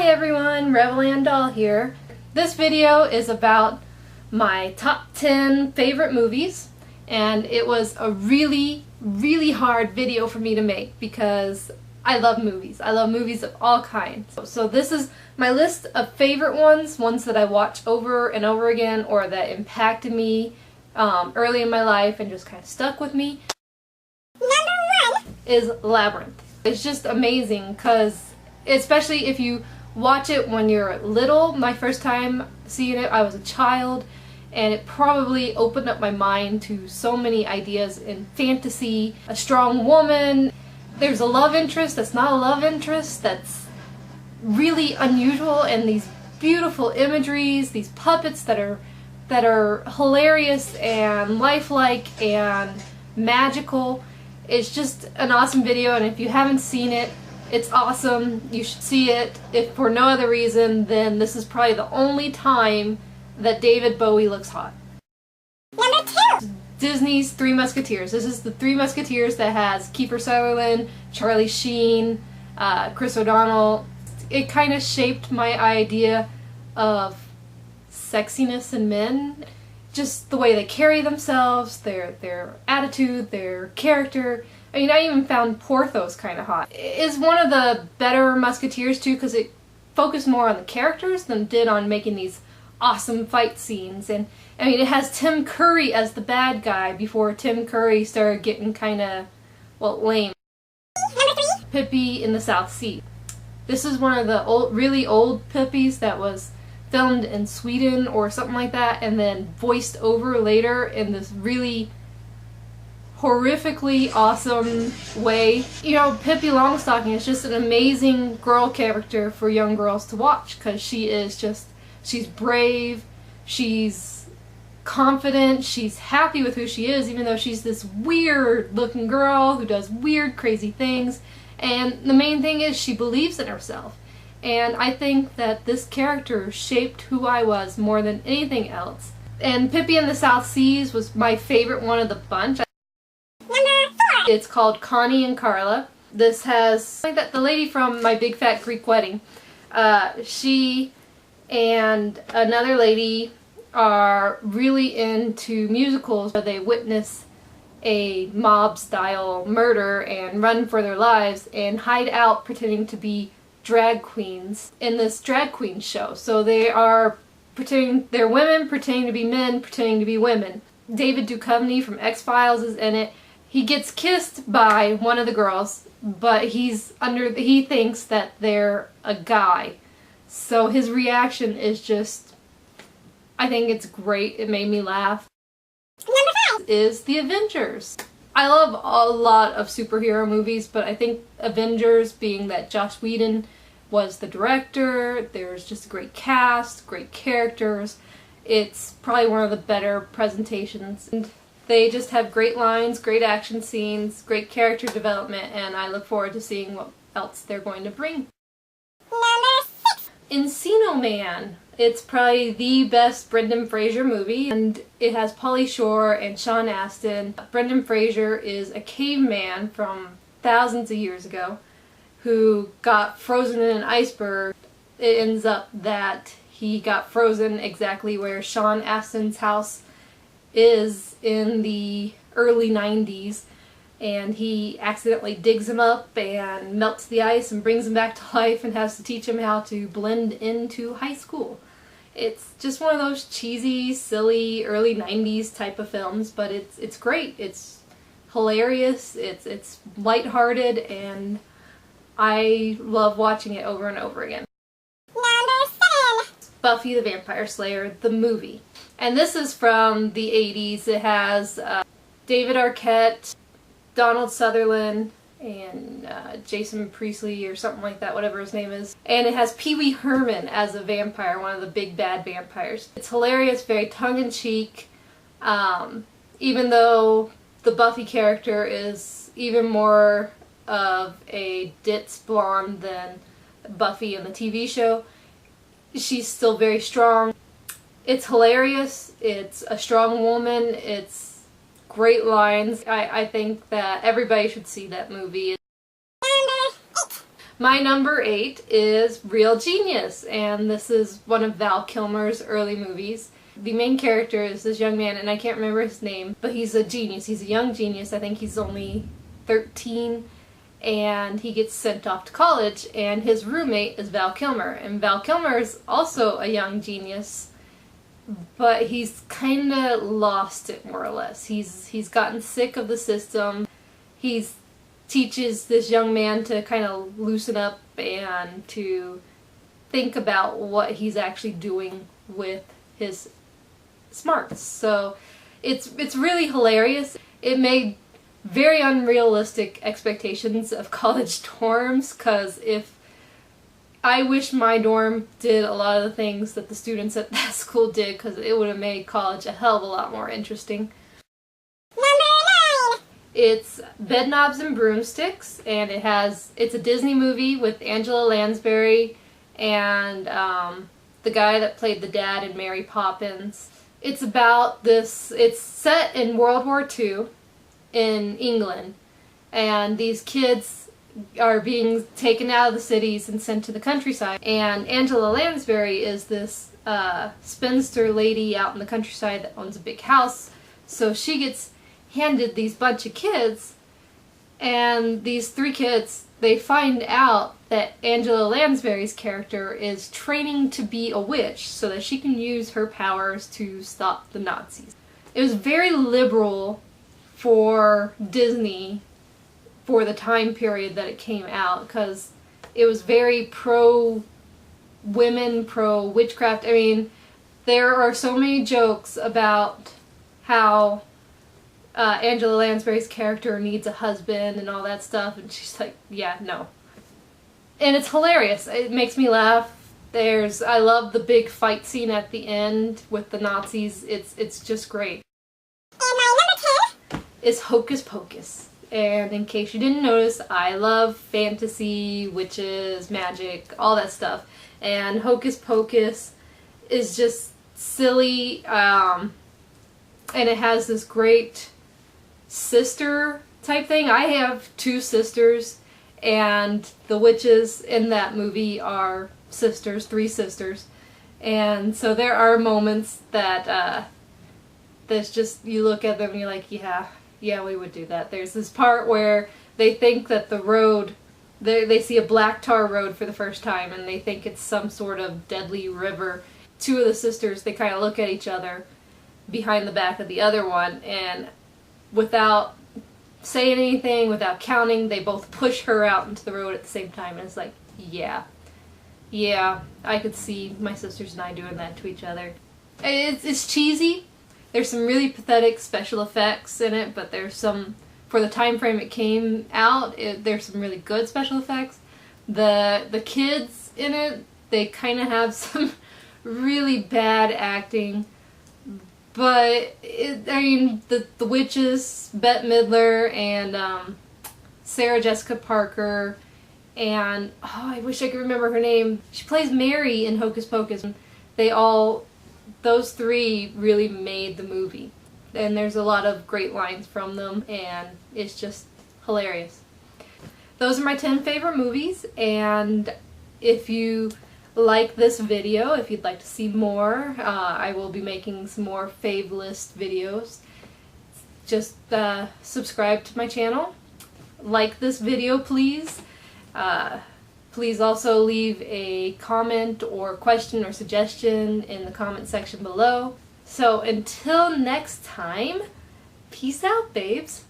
everyone, Revel Doll here. This video is about my top 10 favorite movies, and it was a really hard video for me to make because I love movies. I love movies of all kinds. So this is my list of favorite ones that I watch over and over again or that impacted me early in my life and just kind of stuck with me. Number 1 is Labyrinth. It's just amazing because especially if you watch it when you're little. My first time seeing it, I was a child, and it probably opened up my mind to so many ideas in fantasy. A strong woman, there's a love interest that's not a love interest, that's really unusual, and these beautiful imageries, these puppets that are hilarious and lifelike and magical. It's just an awesome video, and if you haven't seen it, it's awesome. You should see it. If for no other reason, then this is probably the only time that David Bowie looks hot. Number 2! Disney's Three Musketeers. This is the Three Musketeers that has Kiefer Sutherland, Charlie Sheen, Chris O'Donnell. It kind of shaped my idea of sexiness in men. Just the way they carry themselves, their attitude, their character. I mean, I even found Porthos kind of hot. It's one of the better Musketeers too, because it focused more on the characters than it did on making these awesome fight scenes. And I mean, it has Tim Curry as the bad guy before Tim Curry started getting kind of, well, lame. Number 3. Pippi in the South Sea. This is one of the really old Pippis that was filmed in Sweden or something like that, and then voiced over later in this really horrifically awesome way. You know, Pippi Longstocking is just an amazing girl character for young girls to watch because she's brave, she's confident, she's happy with who she is, even though she's this weird looking girl who does weird crazy things. And the main thing is she believes in herself. And I think that this character shaped who I was more than anything else. And Pippi in the South Seas was my favorite one of the bunch. Number 4! It's called Connie and Carla. This has, like that, the lady from My Big Fat Greek Wedding. She and another lady are really into musicals where they witness a mob-style murder and run for their lives and hide out pretending to be drag queens in this drag queen show. So they are pretending they're women, pretending to be men, pretending to be women. David Duchovny from X-Files is in it. He gets kissed by one of the girls, but he thinks that they're a guy. So his reaction is just, I think it's great. It made me laugh. Number 5 is the Avengers. I love a lot of superhero movies, but I think Avengers, being that Joss Whedon was the director, there's just a great cast, great characters. It's probably one of the better presentations. And they just have great lines, great action scenes, great character development, and I look forward to seeing what else they're going to bring. Number 6! Encino Man. It's probably the best Brendan Fraser movie, and it has Pauly Shore and Sean Astin. Brendan Fraser is a caveman from thousands of years ago who got frozen in an iceberg. It ends up that he got frozen exactly where Sean Astin's house is in the early 90s, and he accidentally digs him up and melts the ice and brings him back to life and has to teach him how to blend into high school. It's just one of those cheesy, silly, early 90s type of films, but it's great. It's hilarious, it's lighthearted, and I love watching it over and over again. Number 7! Buffy the Vampire Slayer, the movie. And this is from the 80s. It has David Arquette, Donald Sutherland, and Jason Priestley or something like that, whatever his name is. And it has Pee Wee Herman as a vampire, one of the big bad vampires. It's hilarious, very tongue-in-cheek, even though the Buffy character is even more of a ditz blonde than Buffy in the TV show. She's still very strong. It's hilarious, it's a strong woman, it's great lines. I think that everybody should see that movie. My number 8 is Real Genius, and this is one of Val Kilmer's early movies. The main character is this young man, and I can't remember his name, but he's a genius. He's a young genius. I think he's only 13, and he gets sent off to college, and his roommate is Val Kilmer. And Val Kilmer is also a young genius, but he's kind of lost it, more or less. He's gotten sick of the system. He teaches this young man to kind of loosen up and to think about what he's actually doing with his smarts. So it's really hilarious. It made very unrealistic expectations of college dorms, because I wish my dorm did a lot of the things that the students at that school did, because it would have made college a hell of a lot more interesting. Number 9! It's Bedknobs and Broomsticks, and it's a Disney movie with Angela Lansbury and the guy that played the dad in Mary Poppins. It's about this, it's set in World War II in England, and these kids are being taken out of the cities and sent to the countryside, and Angela Lansbury is this spinster lady out in the countryside that owns a big house, so she gets handed these bunch of kids, and these 3 kids, they find out that Angela Lansbury's character is training to be a witch so that she can use her powers to stop the Nazis. It was very liberal for Disney for the time period that it came out, because it was very pro-women, pro-witchcraft. I mean, there are so many jokes about how Angela Lansbury's character needs a husband and all that stuff, and she's like, yeah, no. And it's hilarious. It makes me laugh. I love the big fight scene at the end with the Nazis. It's just great. And my number 10 is Hocus Pocus. And in case you didn't notice, I love fantasy, witches, magic, all that stuff. And Hocus Pocus is just silly, and it has this great sister type thing. I have 2 sisters, and the witches in that movie are sisters, 3 sisters. And so there are moments that that's just, you look at them and you're like, yeah, we would do that. There's this part where they think that the road, they see a black tar road for the first time, and they think it's some sort of deadly river. 2 of the sisters, they kind of look at each other behind the back of the other one, and without saying anything, without counting, they both push her out into the road at the same time. And it's like, yeah, I could see my sisters and I doing that to each other. It's cheesy. There's some really pathetic special effects in it, but there's some, for the time frame it came out, there's some really good special effects. The kids in it, they kind of have some really bad acting. But, I mean, the witches, Bette Midler and Sarah Jessica Parker, and, oh, I wish I could remember her name. She plays Mary in Hocus Pocus. Those 3 really made the movie. And there's a lot of great lines from them, and it's just hilarious. Those are my 10 favorite movies, and if you like this video, if you'd like to see more, I will be making some more fave list videos. Just subscribe to my channel. Like this video, please. Please also leave a comment or question or suggestion in the comment section below. So until next time, peace out, babes.